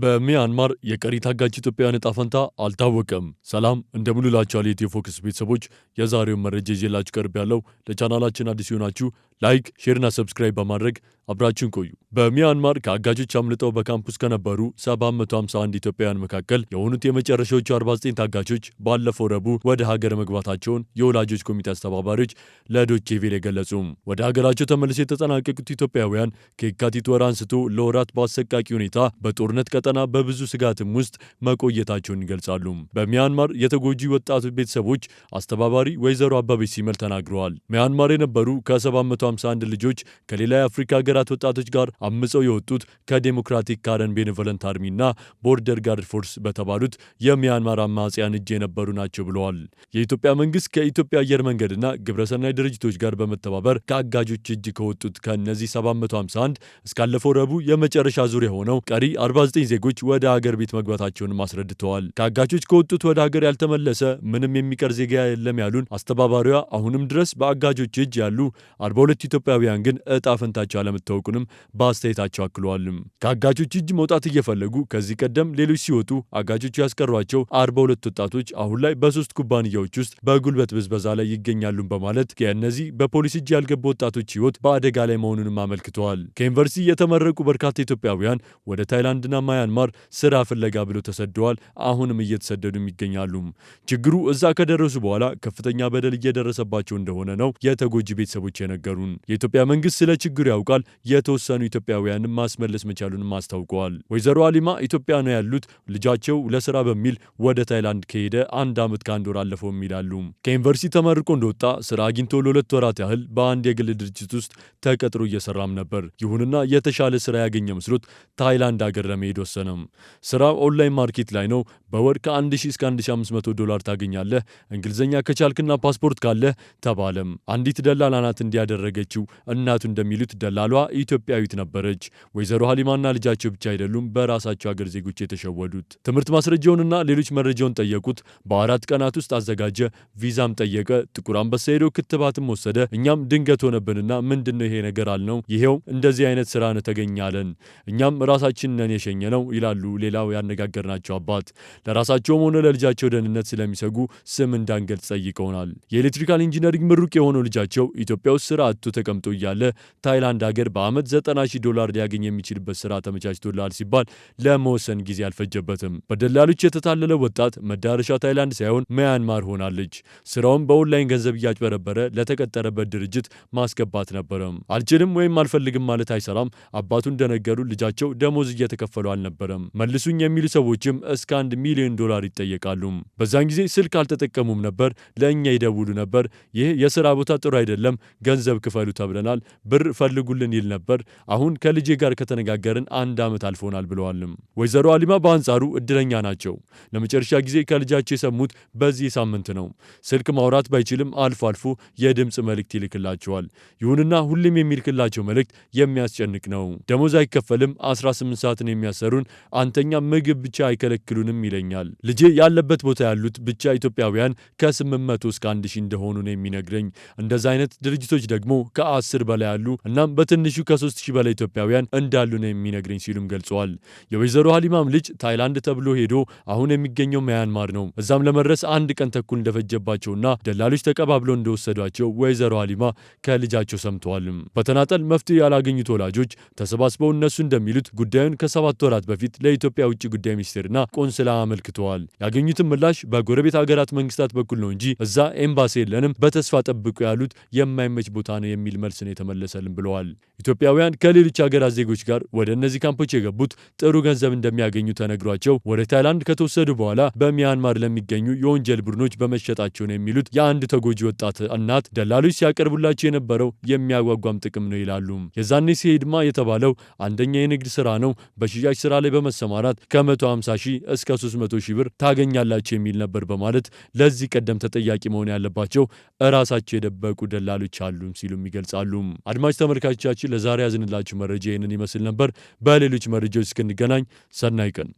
በሚያንማር የቀሪ ታጋች ኢትዮጵያውያን ዕጣ ፈንታ አልታወቀም። ሰላም እንደምንላችኋል የኢትዮ ፎከስ ቤተሰቦች፣ የዛሬውን መረጃ ይዤላችሁ ቀርቤያለሁ። ለቻናላችን አዲስ የሆናችሁ ላይክ፣ ሼርና ሰብስክራይብ በማድረግ አብራችሁን ቆዩ። በሚያንማር ከአጋቾች አምልጠው በካምፕ ውስጥ ከነበሩ 751 ኢትዮጵያውያን መካከል የሆኑት የመጨረሻዎቹ 49 ታጋቾች ባለፈው ረቡዕ ወደ ሀገር መግባታቸውን የወላጆች ኮሚቴ አስተባባሪዎች ለዶቼ ቬለ ገለጹ። ወደ ሀገራቸው ተመልሰው የተጠናቀቁት ኢትዮጵያውያን ከየካቲት ወር አንስቶ ለወራት በአሰቃቂ ሁኔታ በጦርነት ቀጠና በብዙ ስጋትም ውስጥ መቆየታቸውን ይገልጻሉ። በሚያንማር የተጎጂ ወጣቶች ቤተሰቦች አስተባባሪ ወይዘሮ አበበች ሲመል ተናግረዋል። ሚያንማር የነበሩ ከ751 ልጆች ከሌላ የአፍሪካ ሀገራት ወጣቶች ጋር አምፀው የወጡት ከዴሞክራቲክ ካረን ቤኔቮለንት አርሚና ቦርደር ጋርድ ፎርስ በተባሉት የሚያንማር አማጽያን እጅ የነበሩ ናቸው ብለዋል። የኢትዮጵያ መንግስት ከኢትዮጵያ አየር መንገድና ግብረሰናይ ድርጅቶች ጋር በመተባበር ከአጋጆች እጅ ከወጡት ከእነዚህ 751 እስካለፈው ረቡዕ የመጨረሻ ዙር የሆነው ቀሪ 49 ዜጎች ወደ ሀገር ቤት መግባታቸውን አስረድተዋል። ከአጋቾች ከወጡት ወደ ሀገር ያልተመለሰ ምንም የሚቀር ዜጋ የለም ያሉን አስተባባሪዋ አሁንም ድረስ በአጋጆች እጅ ያሉ 42 ኢትዮጵያውያን ግን ዕጣ ፈንታቸው አለመታወቁንም በአስተያየታቸው አክለዋል። ከአጋቾች እጅ መውጣት እየፈለጉ ከዚህ ቀደም ሌሎች ሲወጡ አጋቾቹ ያስቀሯቸው 42 ወጣቶች አሁን ላይ በ3 ኩባንያዎች ውስጥ በጉልበት ብዝበዛ ላይ ይገኛሉ በማለት የእነዚህ በፖሊስ እጅ ያልገቡ ወጣቶች ሕይወት በአደጋ ላይ መሆኑንም አመልክተዋል። ከዩኒቨርሲቲ የተመረቁ በርካታ ኢትዮጵያውያን ወደ ታይላንድና ማያንማር ስራ ፍለጋ ብለው ተሰደዋል። አሁንም እየተሰደዱም ይገኛሉ። ችግሩ እዛ ከደረሱ በኋላ ከፍተኛ በደል እየደረሰባቸው እንደሆነ ነው የተጎጂ ቤተሰቦች የነገሩን። የኢትዮጵያ መንግስት ስለ ችግሩ ያውቃል፣ የተወሰኑ ኢትዮጵያውያንን ማስመለስ መቻሉንም አስታውቀዋል። ወይዘሮ አሊማ ኢትዮጵያ ነው ያሉት፣ ልጃቸው ለስራ በሚል ወደ ታይላንድ ከሄደ 1 ዓመት ከ1 ወር አለፈውም ይላሉ። ከዩኒቨርሲቲ ተመርቆ እንደወጣ ስራ አግኝቶ ለ2 ወራት ያህል በአንድ የግል ድርጅት ውስጥ ተቀጥሮ እየሰራም ነበር። ይሁንና የተሻለ ስራ ያገኘ መስሎት ታይላንድ ሀገር ለመሄድ ወሰነም። ስራው ኦንላይን ማርኬት ላይ ነው። በወር ከ1000 እስከ 1500 ዶላር ታገኛለህ፣ እንግሊዝኛ ከቻልክና ፓስፖርት ካለህ ተባለም። አንዲት ደላላ ናት እንዲያደረገችው። እናቱ እንደሚሉት ደላሏ ኢትዮጵያዊት ነበረች። ወይዘሮ ሀሊማና ልጃቸው ብቻ አይደሉም በራሳቸው ሀገር ዜጎች የተሸወዱት። ትምህርት ማስረጃውንና ሌሎች መረጃውን ጠየቁት። በ4 ቀናት ውስጥ አዘጋጀ። ቪዛም ጠየቀ። ጥቁር አንበሳ ሄዶ ክትባትም ወሰደ። እኛም ድንገት ሆነብንና ምንድነው ይሄ ነገር አልነው። ይሄው እንደዚህ አይነት ስራ ነው ተገኛለን። እኛም ራሳችን ነን የሸኘ ነው ይላሉ ሌላው ያነጋገርናቸው አባት። ለራሳቸውም ሆነ ለልጃቸው ደህንነት ስለሚሰጉ ስም እንዳንገልጽ ጠይቀውናል። የኤሌክትሪካል ኢንጂነሪንግ ምሩቅ የሆነው ልጃቸው ኢትዮጵያ ውስጥ ስራ አጥቶ ተቀምጦ እያለ ታይላንድ ሀገር በአመት 90,000 ዶላር ሊያገኝ የሚችልበት ስራ ተመቻችቶላል ሲባል ለመወሰን ጊዜ አልፈጀበትም። በደላሎች የተታለለ ወጣት መዳረሻ ታይላንድ ሳይሆን ሚያንማር ሆናለች። ስራውን በኦንላይን ገንዘብ እያጭበረበረ ለተቀጠረበት ድርጅት ማስገባት ነበረም። አልችልም ወይም አልፈልግም ማለት አይሰራም። አባቱ እንደነገሩ ልጃቸው ደሞዝ እየተከፈሉ አልነበረም። መልሱኝ የሚሉ ሰዎችም እስከ 1 ሚሊዮን ዶላር ይጠየቃሉ። በዛን ጊዜ ስልክ አልተጠቀሙም ነበር፣ ለእኛ ይደውሉ ነበር። ይህ የስራ ቦታ ጥሩ አይደለም፣ ገንዘብ ክፈሉ ተብለናል፣ ብር ፈልጉልን ይል ነበር። አሁን ከልጄ ጋር ከተነጋገርን 1 ዓመት አልፎናል ብለዋልም። ወይዘሮ አሊማ በአንጻሩ እድለኛ ናቸው። ለመጨረሻ ጊዜ ከልጃቸው የሰሙት በዚህ ሳምንት ነው። ስልክ ማውራት ባይችልም አልፎ አልፎ የድምፅ መልእክት ይልክላቸዋል። ይሁንና ሁሌም የሚልክላቸው መልእክት የሚያስጨንቅ ነው። ደሞዝ አይከፈልም፣ 18 ሰዓትን የሚያሰሩን፣ አንተኛ ምግብ ብቻ አይከለክሉንም ይለኛል። ልጄ ያለበት ቦታ ያሉት ብቻ ኢትዮጵያውያን ከ800 እስከ 1000 እንደሆኑ ነው የሚነግረኝ። እንደዛ አይነት ድርጅቶች ደግሞ ከ10 በላይ ያሉ፣ እናም በትንሹ ከ3000 በላይ ኢትዮጵያውያን እንዳሉ ነው የሚነግረኝ ሲሉም ገልጸዋል። የወይዘሮ ሀሊማም ልጅ ታይላንድ ተብሎ ሄዶ አሁን የሚገኘው ሚያንማር ነው። እዛም ለመድረስ 1 ቀን ተኩል እንደፈጀባቸውና ደላሎች ተቀባብለው እንደወሰዷቸው ወይዘሮ ሀሊማ ከልጃቸው ሰምተዋል። በተናጠል መፍትሄ ያላገኙት ወላጆች ተሰባስበው እነሱ እንደሚሉት ጉዳዩን ከ7 ወራት በፊት ለኢትዮጵያ ውጭ ጉዳይ ሚኒስቴርና ቆንስላ አመልክተዋል። ያገኙትን ምላሽ በጎረቤት ሀገራት መንግስታት በኩል ነው እንጂ እዛ ኤምባሲ የለንም፣ በተስፋ ጠብቁ ያሉት የማይመች ቦታ ነው የሚል መልስ ነው የተመለሰልን ብለዋል። ኢትዮጵያውያን ከሌሎች ሀገራት ዜጎች ጋር ወደ እነዚህ ካምፖች የገቡት ጥሩ ገንዘብ እንደሚያገኙ ተነግሯቸው ወደ ታይላንድ ከተወሰዱ በኋላ በሚያንማር ለሚገኙ የወንጀል ቡድኖች በመሸጣቸው ነው የሚሉት የአንድ ተጎጂ ወጣት እናት ደላሎች ሲያቀርቡላቸው የነበረው የሚያጓጓም ጥቅም ነው ይላሉ። የዛኔ ሲሄድማ የተባለው አንደኛ የንግድ ስራ ነው፣ በሽያጭ ስራ ላይ በመሰማራት ከ150,000 እስከ 300,000 ብር ታገኛላቸው የሚል ነበር በማለት ለዚህ ቀደም ተጠያቂ መሆን ያለባቸው እራሳቸው የደበቁ ደላሎች አሉ ሲሉም ይገልጻሉ። አድማጭ ተመልካቾቻችን ለዛሬ ያዝንላችሁ መረጃ ይህንን ይመስል ነበር። በሌሎች መረጃዎች እስክንገናኝ ሰናይ ቀን